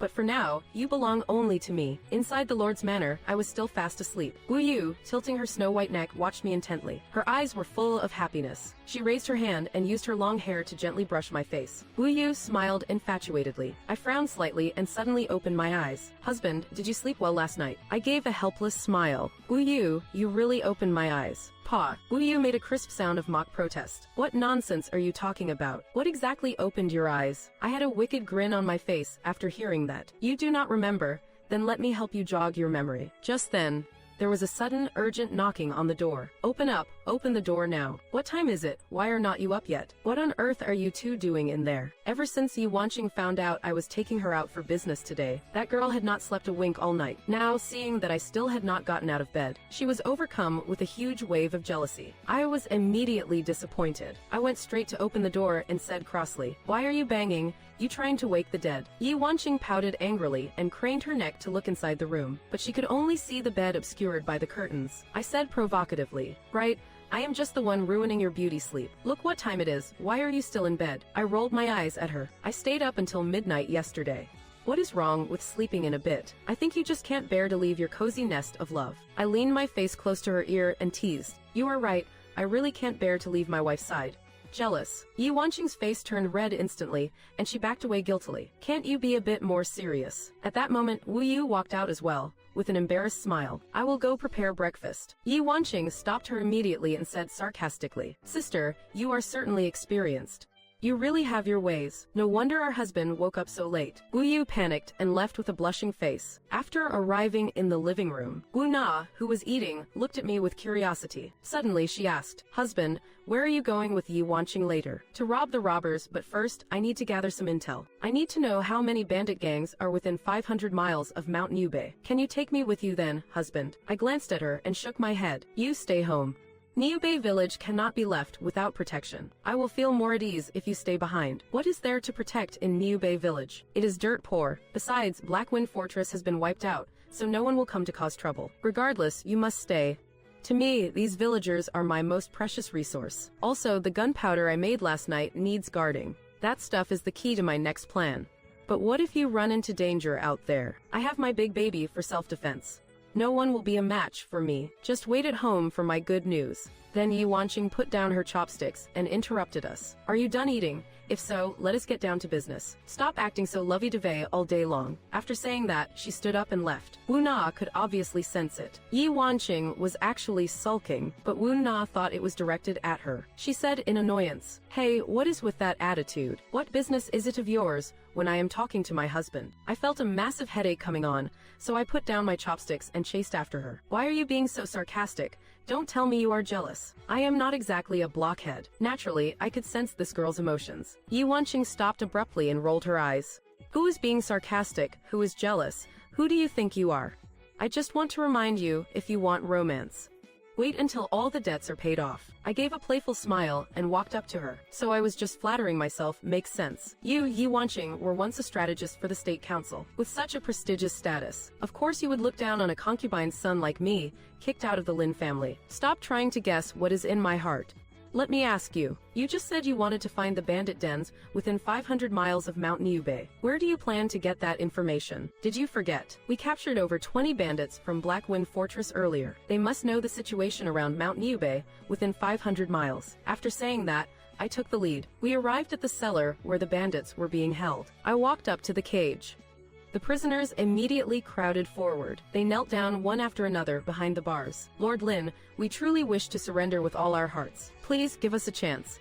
But for now, you belong only to me. Inside the Lord's manor, I was still fast asleep. Wu Yu, tilting her snow-white neck, watched me intently. Her eyes were full of happiness. She raised her hand and used her long hair to gently brush my face. Wu Yu smiled infatuatedly. I frowned slightly and suddenly opened my eyes. Husband, did you sleep well last night? I gave a helpless smile. Wu Yu, you really opened my eyes. Pa. Wu Yu made a crisp sound of mock protest. What nonsense are you talking about? What exactly opened your eyes? I had a wicked grin on my face after hearing that. You do not remember? Then let me help you jog your memory. Just then, there was a sudden, urgent knocking on the door. Open up, open the door now. What time is it? Why are not you up yet? What on earth are you two doing in there? Ever since Yi Wanqing found out I was taking her out for business today, that girl had not slept a wink all night. Now, seeing that I still had not gotten out of bed, she was overcome with a huge wave of jealousy. I was immediately disappointed. I went straight to open the door and said crossly, why are you banging? You trying to wake the dead? Yi Wanqing pouted angrily and craned her neck to look inside the room, but she could only see the bed obscured by the curtains. I said provocatively, right, I am just the one ruining your beauty sleep. Look what time it is. Why are you still in bed? I rolled my eyes at her. I stayed up until midnight yesterday. What is wrong with sleeping in a bit? I think you just can't bear to leave your cozy nest of love. I leaned my face close to her ear and teased. You are right. I really can't bear to leave my wife's side. Jealous. Yi Wanqing's face turned red instantly, and she backed away guiltily. Can't you be a bit more serious? At that moment, Wu Yu walked out as well, with an embarrassed smile. I will go prepare breakfast. Yi Wanqing stopped her immediately and said sarcastically, Sister, you are certainly experienced. You really have your ways. No wonder our husband woke up so late. Wu Yu panicked and left with a blushing face. After arriving in the living room, Wu Na, who was eating, looked at me with curiosity. Suddenly she asked, Husband, where are you going with Yi Wanqing later? To rob the robbers, but first, I need to gather some intel. I need to know how many bandit gangs are within 500 miles of Mount Niubei. Can you take me with you then, husband? I glanced at her and shook my head. You stay home. Niubei village cannot be left without protection. I will feel more at ease if you stay behind. What is there to protect in Niubei village? It is dirt poor. Besides, Blackwind Fortress has been wiped out, so no one will come to cause trouble. Regardless, you must stay. To me, these villagers are my most precious resource. Also, the gunpowder I made last night needs guarding. That stuff is the key to my next plan. But what if you run into danger out there? I have my big baby for self-defense. No one will be a match for me. Just wait at home for my good news. Then Yi Wanqing put down her chopsticks and interrupted us. Are you done eating? If so, let us get down to business. Stop acting so lovey-dovey all day long. After saying that, she stood up and left. Wu Na could obviously sense it. Yi Wanqing was actually sulking, but Wu Na thought it was directed at her. She said in annoyance, Hey, what is with that attitude? What business is it of yours when I am talking to my husband? I felt a massive headache coming on, so I put down my chopsticks and chased after her. Why are you being so sarcastic? Don't tell me you are jealous. I am not exactly a blockhead. Naturally, I could sense this girl's emotions. Yi Wanqing stopped abruptly and rolled her eyes. Who is being sarcastic? Who is jealous? Who do you think you are? I just want to remind you, if you want romance, wait until all the debts are paid off. I gave a playful smile and walked up to her. So I was just flattering myself makes sense. You, Yi Wanqing, were once a strategist for the state council. With such a prestigious status, of course you would look down on a concubine's son like me, kicked out of the Lin family. Stop trying to guess what is in my heart. Let me ask you, you just said you wanted to find the bandit dens within 500 miles of Mount Niubei. Where do you plan to get that information? Did you forget? We captured over 20 bandits from Blackwind Fortress earlier. They must know the situation around Mount Niubei within 500 miles. After saying that, I took the lead. We arrived at the cellar where the bandits were being held. I walked up to the cage. The prisoners immediately crowded forward. They knelt down one after another behind the bars. Lord Lin, we truly wish to surrender with all our hearts. Please give us a chance.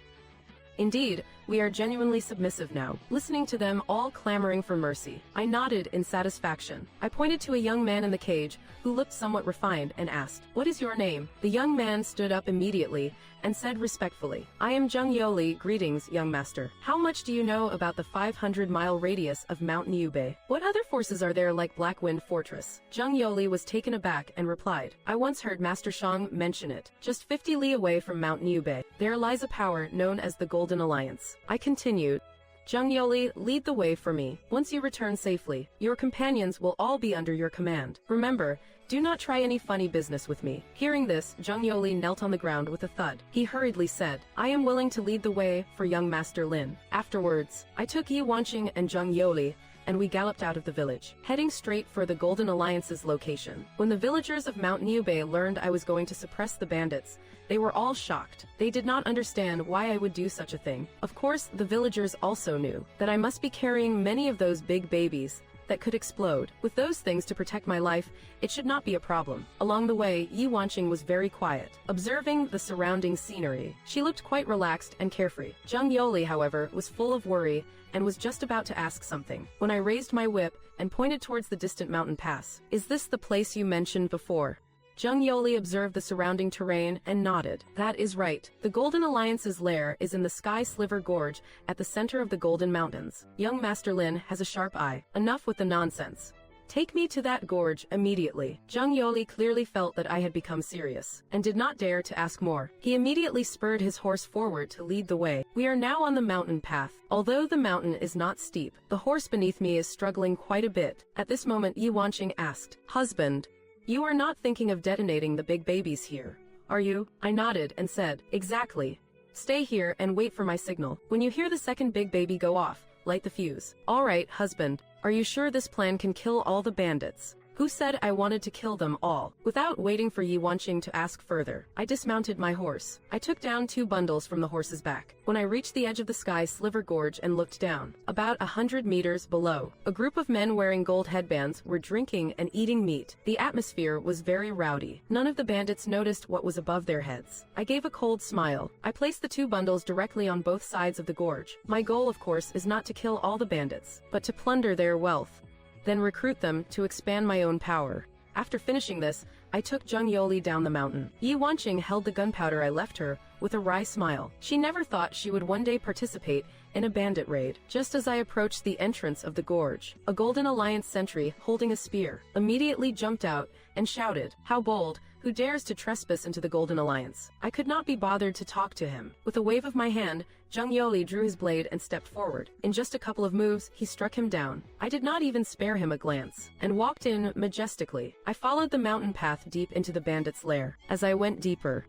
Indeed, we are genuinely submissive now. Listening to them all clamoring for mercy, I nodded in satisfaction. I pointed to a young man in the cage who looked somewhat refined and asked, What is your name? The young man stood up immediately and said respectfully, I am Zheng Yoli. Greetings, young master. How much do you know about the 500-mile radius of Mount Niubei? What other forces are there like Blackwind Fortress? Zheng Yoli was taken aback and replied, I once heard Master Shang mention it. Just 50 li away from Mount Niubei, there lies a power known as the Golden Alliance. I continued, Zheng Yoli, lead the way for me. Once you return safely, your companions will all be under your command. Remember, do not try any funny business with me. Hearing this, Zheng Yoli knelt on the ground with a thud. He hurriedly said, I am willing to lead the way for young Master Lin. Afterwards, I took Yi Wanqing and Zheng Yoli, and we galloped out of the village, heading straight for the Golden Alliance's location. When the villagers of Mount Niubei learned I was going to suppress the bandits, they were all shocked. They did not understand why I would do such a thing. Of course, the villagers also knew that I must be carrying many of those big babies that could explode. With those things to protect my life, it should not be a problem. Along the way, Yi Wanqing was very quiet, observing the surrounding scenery. She looked quite relaxed and carefree. Zheng Yoli, however, was full of worry and was just about to ask something when I raised my whip and pointed towards the distant mountain pass. Is this the place you mentioned before? Zheng Yoli observed the surrounding terrain and nodded. That is right. The Golden Alliance's lair is in the Sky Sliver Gorge at the center of the Golden Mountains. Young Master Lin has a sharp eye. Enough with the nonsense. Take me to that gorge immediately. Zheng Yoli clearly felt that I had become serious and did not dare to ask more. He immediately spurred his horse forward to lead the way. We are now on the mountain path. Although the mountain is not steep, the horse beneath me is struggling quite a bit. At this moment, Yi Wanqing asked, Husband, you are not thinking of detonating the big babies here, are you? I nodded and said, exactly. Stay here and wait for my signal. When you hear the second big baby go off, light the fuse. All right, husband. Are you sure this plan can kill all the bandits? Who said I wanted to kill them all? Without waiting for Yi Wanqing to ask further, I dismounted my horse. I took down 2 bundles from the horse's back. When I reached the edge of the sky sliver gorge and looked down, about 100 meters below, a group of men wearing gold headbands were drinking and eating meat. The atmosphere was very rowdy. None of the bandits noticed what was above their heads. I gave a cold smile. I placed the 2 bundles directly on both sides of the gorge. My goal, of course, is not to kill all the bandits, but to plunder their wealth, then recruit them to expand my own power. After finishing this, I took Zheng Yoli down the mountain. Yi Wanqing held the gunpowder I left her with a wry smile. She never thought she would one day participate in a bandit raid. Just as I approached the entrance of the gorge, a Golden Alliance sentry holding a spear immediately jumped out and shouted, "How bold! Who dares to trespass into the Golden Alliance?" I could not be bothered to talk to him. With a wave of my hand, Zheng Yoli drew his blade and stepped forward. In just a couple of moves, he struck him down. I did not even spare him a glance, and walked in majestically. I followed the mountain path deep into the bandit's lair. As I went deeper,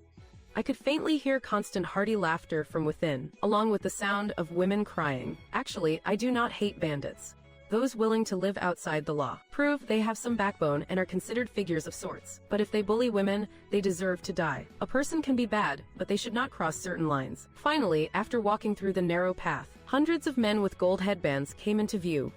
I could faintly hear constant hearty laughter from within, along with the sound of women crying. Actually, I do not hate bandits. Those willing to live outside the law prove they have some backbone and are considered figures of sorts. But if they bully women, they deserve to die. A person can be bad, but they should not cross certain lines. Finally, after walking through the narrow path, hundreds of men with gold headbands came into view.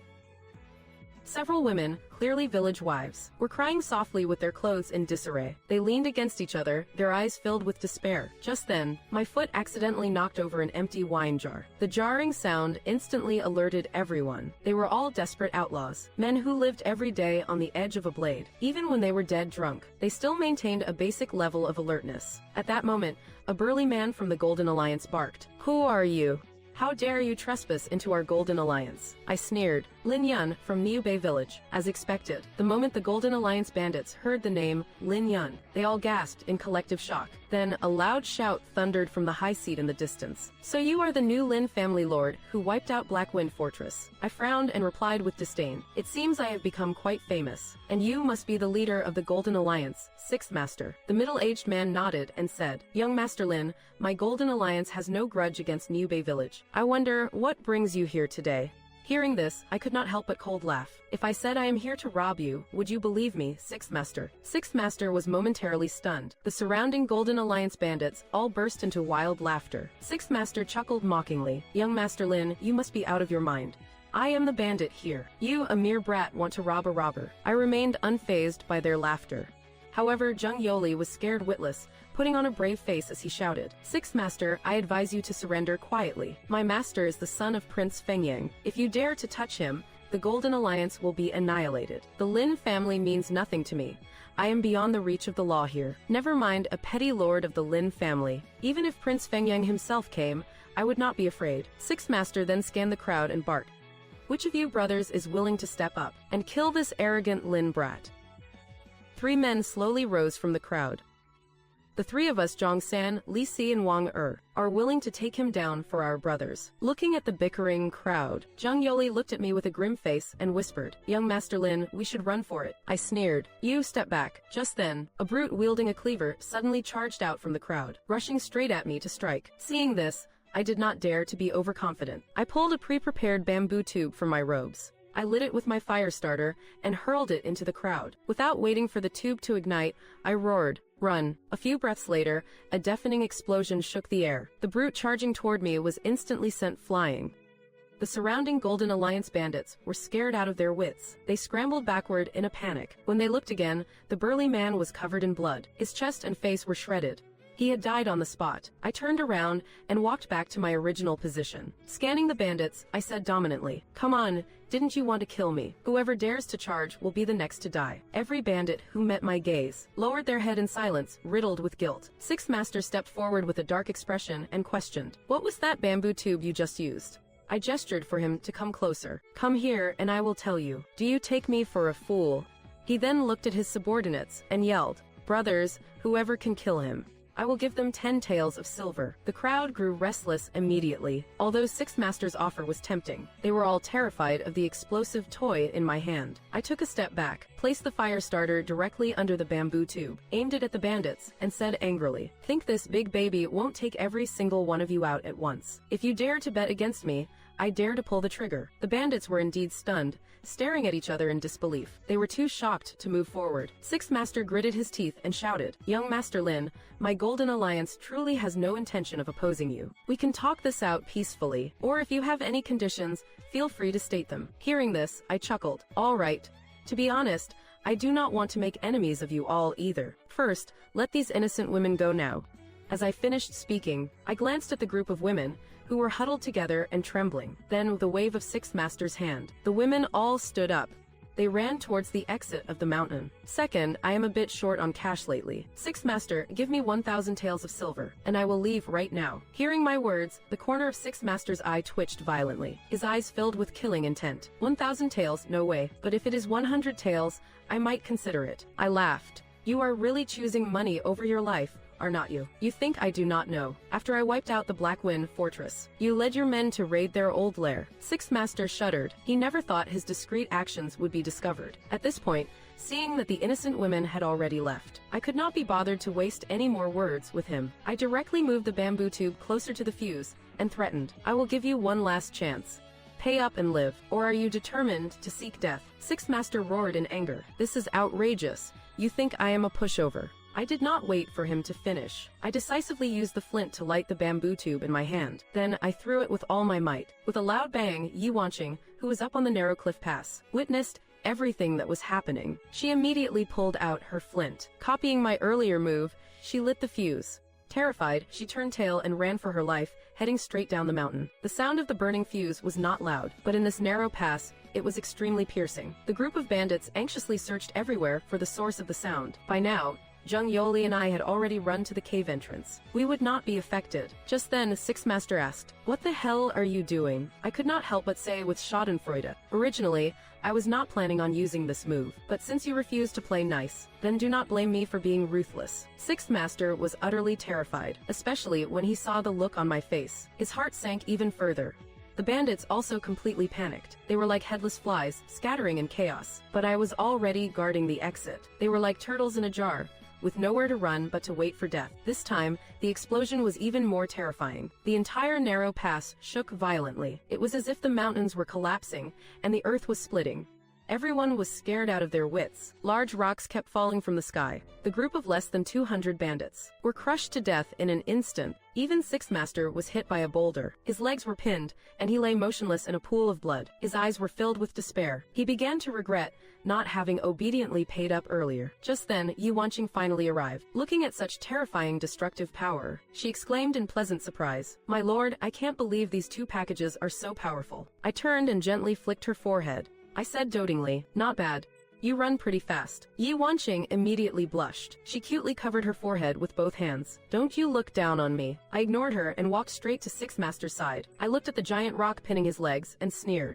Several women, clearly village wives, were crying softly with their clothes in disarray. They leaned against each other, their eyes filled with despair. Just then, my foot accidentally knocked over an empty wine jar. The jarring sound instantly alerted everyone. They were all desperate outlaws, men who lived every day on the edge of a blade. Even when they were dead drunk, they still maintained a basic level of alertness. At that moment, a burly man from the Golden Alliance barked, "Who are you? How dare you trespass into our Golden Alliance?" I sneered. Lin Yun, from Niubei village. As expected, the moment the Golden Alliance bandits heard the name Lin Yun, they all gasped in collective shock. Then, a loud shout thundered from the high seat in the distance. "So you are the new Lin family lord who wiped out Blackwind Fortress." I frowned and replied with disdain, "It seems I have become quite famous, and you must be the leader of the Golden Alliance, 6th Master." The middle-aged man nodded and said, "Young Master Lin, my Golden Alliance has no grudge against Niubei village. I wonder what brings you here today?" Hearing this, I could not help but cold laugh. "If I said I am here to rob you, would you believe me, 6th Master?" 6th Master was momentarily stunned. The surrounding Golden Alliance bandits all burst into wild laughter. 6th Master chuckled mockingly. "Young Master Lin, you must be out of your mind. I am the bandit here. You, a mere brat, want to rob a robber." I remained unfazed by their laughter. However, Zheng Yoli was scared witless, putting on a brave face as he shouted, "6th Master, I advise you to surrender quietly. My master is the son of Prince Fengyang. If you dare to touch him, the Golden Alliance will be annihilated. The Lin family means nothing to me. I am beyond the reach of the law here. Never mind a petty lord of the Lin family. Even if Prince Fengyang himself came, I would not be afraid." 6th Master then scanned the crowd and barked, "Which of you brothers is willing to step up and kill this arrogant Lin brat?" 3 men slowly rose from the crowd. "The 3 of us, Zhang San, Li Si and Wang Er, are willing to take him down for our brothers." Looking at the bickering crowd, Zheng Yoli looked at me with a grim face and whispered, "Young Master Lin, we should run for it." I sneered. "You step back." Just then, a brute wielding a cleaver suddenly charged out from the crowd, rushing straight at me to strike. Seeing this, I did not dare to be overconfident. I pulled a pre-prepared bamboo tube from my robes. I lit it with my fire starter and hurled it into the crowd. Without waiting for the tube to ignite, I roared, "Run!" A few breaths later, a deafening explosion shook the air. The brute charging toward me was instantly sent flying. The surrounding Golden Alliance bandits were scared out of their wits. They scrambled backward in a panic. When they looked again, the burly man was covered in blood. His chest and face were shredded. He had died on the spot. I turned around and walked back to my original position. Scanning the bandits, I said dominantly, "Come on, didn't you want to kill me? Whoever dares to charge will be the next to die." Every bandit who met my gaze lowered their head in silence, riddled with guilt. 6th Master stepped forward with a dark expression and questioned, "What was that bamboo tube you just used?" I gestured for him to come closer. "Come here and I will tell you. Do you take me for a fool?" He then looked at his subordinates and yelled, "Brothers, whoever can kill him." I will give them 10 taels of silver. The crowd grew restless immediately. Although Six Master's offer was tempting, they were all terrified of the explosive toy in my hand. I took a step back, placed the fire starter directly under the bamboo tube, aimed it at the bandits, and said angrily, "Think this big baby won't take every single one of you out at once. If you dare to bet against me, I dare to pull the trigger." The bandits were indeed stunned, staring at each other in disbelief. They were too shocked to move forward. Sixth Master gritted his teeth and shouted, "Young Master Lin, my Golden Alliance truly has no intention of opposing you. We can talk this out peacefully, or if you have any conditions, feel free to state them." Hearing this, I chuckled. "All right. To be honest, I do not want to make enemies of you all either. First, let these innocent women go now." As I finished speaking, I glanced at the group of women, who were huddled together and trembling. Then, with a wave of Sixth Master's hand, the women all stood up. They ran towards the exit of the mountain. "Second, I am a bit short on cash lately. Sixth Master, give me 1,000 taels of silver, and I will leave right now." Hearing my words, the corner of Sixth Master's eye twitched violently. His eyes filled with killing intent. 1,000 taels, no way. But if it is 100 taels, I might consider it. I laughed. "You are really choosing money over your life, are not you? You think I do not know. After I wiped out the Black Wind Fortress, you led your men to raid their old lair." Sixth Master shuddered. He never thought his discreet actions would be discovered. At this point, seeing that the innocent women had already left, I could not be bothered to waste any more words with him. I directly moved the bamboo tube closer to the fuse and threatened, "I will give you one last chance. Pay up and live, or are you determined to seek death?" Sixth Master roared in anger. "This is outrageous. You think I am a pushover?" I did not wait for him to finish. I decisively used the flint to light the bamboo tube in my hand. Then I threw it with all my might. With a loud bang, Yi Wanqing, who was up on the narrow cliff pass, witnessed everything that was happening. She immediately pulled out her flint. Copying my earlier move, she lit the fuse. Terrified, she turned tail and ran for her life, heading straight down the mountain. The sound of the burning fuse was not loud, but in this narrow pass, it was extremely piercing. The group of bandits anxiously searched everywhere for the source of the sound. By now, Zheng Yoli and I had already run to the cave entrance. We would not be affected. Just then, Sixth Master asked, "What the hell are you doing?" I could not help but say with schadenfreude, "Originally, I was not planning on using this move, but since you refuse to play nice, then do not blame me for being ruthless." Sixth Master was utterly terrified, especially when he saw the look on my face. His heart sank even further. The bandits also completely panicked. They were like headless flies, scattering in chaos. But I was already guarding the exit. They were like turtles in a jar, with nowhere to run but to wait for death. This time, the explosion was even more terrifying. The entire narrow pass shook violently. It was as if the mountains were collapsing and the earth was splitting. Everyone was scared out of their wits. Large rocks kept falling from the sky. The group of less than 200 bandits were crushed to death in an instant. Even Sixth Master was hit by a boulder. His legs were pinned, and he lay motionless in a pool of blood. His eyes were filled with despair. He began to regret not having obediently paid up earlier. Just then, Yi Wanqing finally arrived. Looking at such terrifying destructive power, she exclaimed in pleasant surprise, "My lord, I can't believe these 2 packages are so powerful." I turned and gently flicked her forehead. I said dotingly, "Not bad. You run pretty fast." Yi Wanqing immediately blushed. She cutely covered her forehead with both hands. "Don't you look down on me." I ignored her and walked straight to Sixth Master's side. I looked at the giant rock pinning his legs and sneered.